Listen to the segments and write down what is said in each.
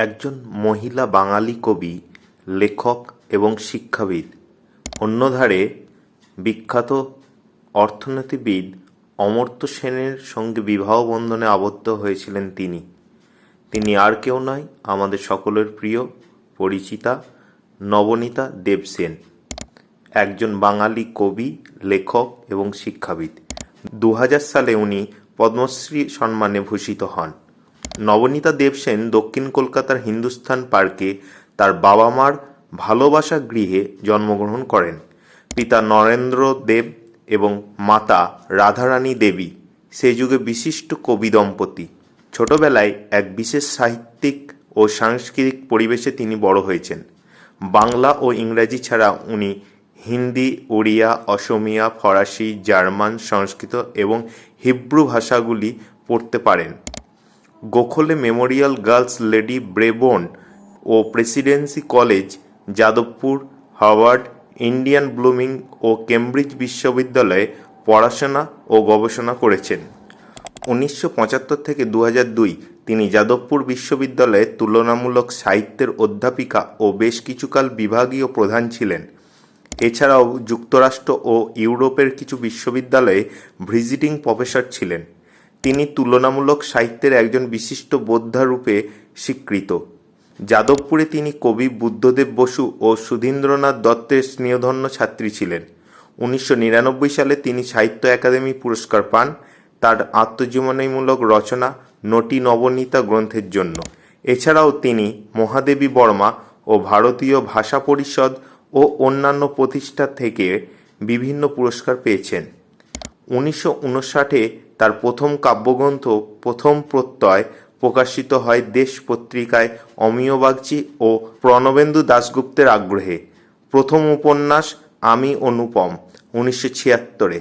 একজন মহিলা বাঙালি কবি, লেখক এবং শিক্ষাবিদ। অন্যধারে বিখ্যাত অর্থনীতিবিদ অমর্ত্য সেনের সঙ্গে বিবাহ বন্ধনে আবদ্ধ হয়েছিলেন তিনি। তিনি আর কেউ নয়, আমাদের সকলের প্রিয় পরিচিতা নবনীতা দেবসেন, একজন বাঙালি কবি, লেখক এবং শিক্ষাবিদ। 2000 সালে উনি পদ্মশ্রী সম্মানে ভূষিত হন। নবনীতা দেবসেন দক্ষিণ কলকাতার হিন্দুস্থান পার্কে তার বাবা মার ভালোবাসা গৃহে জন্মগ্রহণ করেন। পিতা নরেন্দ্র দেব এবং মাতা রাধারানী দেবী সে যুগে বিশিষ্ট কবি দম্পতি। ছোটবেলায় এক বিশেষ সাহিত্যিক ও সাংস্কৃতিক পরিবেশে তিনি বড় হয়েছেন। বাংলা ও ইংরাজি ছাড়া উনি হিন্দি, ওড়িয়া, অসমিয়া, ফরাসি, জার্মান, সংস্কৃত এবং হিব্রু ভাষাগুলি পড়তে পারেন। Gokhale memorial girls lady Brabourne ও presidency college, Jadavpur, Harvard, Indian Blooming ও কেমব্রিজ বিশ্ববিদ্যালয়ে পড়াশোনা ও গবেষণা করেছেন। 1975 থেকে 2002 তিনি যাদবপুর বিশ্ববিদ্যালয়ে তুলনামূলক সাহিত্যের অধ্যাপিকা ও বেশ কিছুকাল বিভাগীয় প্রধান ছিলেন। এছাড়াও যুক্তরাষ্ট্র ও ইউরোপের কিছু বিশ্ববিদ্যালয়ে ভিজিটিং প্রফেসর ছিলেন। তিনি তুলনামূলক সাহিত্যের একজন বিশিষ্ট বোদ্ধা রূপে স্বীকৃত। যাদবপুরে তিনি কবি বুদ্ধদেব বসু ও সুধীন্দ্রনাথ দত্তের স্নেহধন্য ছাত্রী ছিলেন। 1999 সালে তিনি সাহিত্য একাডেমি পুরস্কার পান তার আত্মজীবনীমূলক রচনা নটি নবনীতা গ্রন্থের জন্য। এছাড়াও তিনি মহাদেবী বর্মা ও ভারতীয় ভাষা পরিষদ ও অন্যান্য প্রতিষ্ঠান থেকে বিভিন্ন পুরস্কার পেয়েছেন। 1959 তার প্রথম কাব্যগ্রন্থ প্রথম প্রত্যয় প্রকাশিত হয় দেশ পত্রিকায় অমিয় বাগচি ও প্রণবেন্দু দাশগুপ্তের আগ্রহে। প্রথম উপন্যাস আমি অনুপম 1976।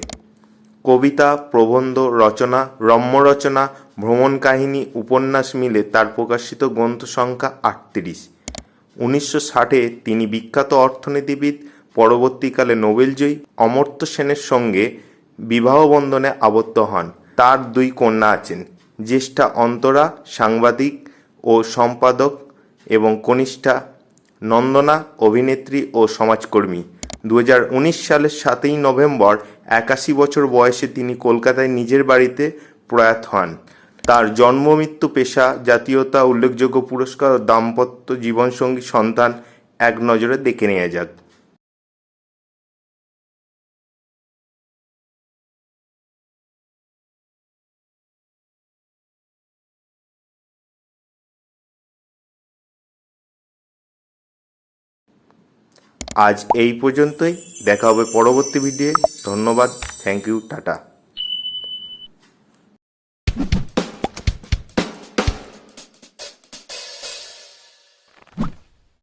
কবিতা, প্রবন্ধ রচনা, রম্যরচনা, ভ্রমণ কাহিনী, উপন্যাস মিলে তার প্রকাশিত গ্রন্থ সংখ্যা 38। 1960 তিনি বিখ্যাত অর্থনীতিবিদ, পরবর্তীকালে নোবেলজয়ী অমর্ত্য সেনের সঙ্গে বিবাহ বন্ধনে আবদ্ধ হন। তার 2 কন্যা আছেন, জ্যেষ্ঠা অন্তরা সাংবাদিক ও সম্পাদক এবং কনিষ্ঠা নন্দনা অভিনেত্রী ও সমাজকর্মী। 2019 সালের 7 নভেম্বর 81 বছর বয়সে তিনি কলকাতায় নিজের বাড়িতে প্রয়াত হন। তার জন্ম, মৃত্যু, পেশা, জাতীয়তা, উল্লেখযোগ্য পুরস্কার ও দাম্পত্য জীবনসঙ্গী, সন্তান এক নজরে দেখে নেওয়া যাক। আজ এই পর্যন্তই, দেখা হবে পরবর্তী ভিডিওয়ে। ধন্যবাদ, থ্যাংক ইউ, টাটা।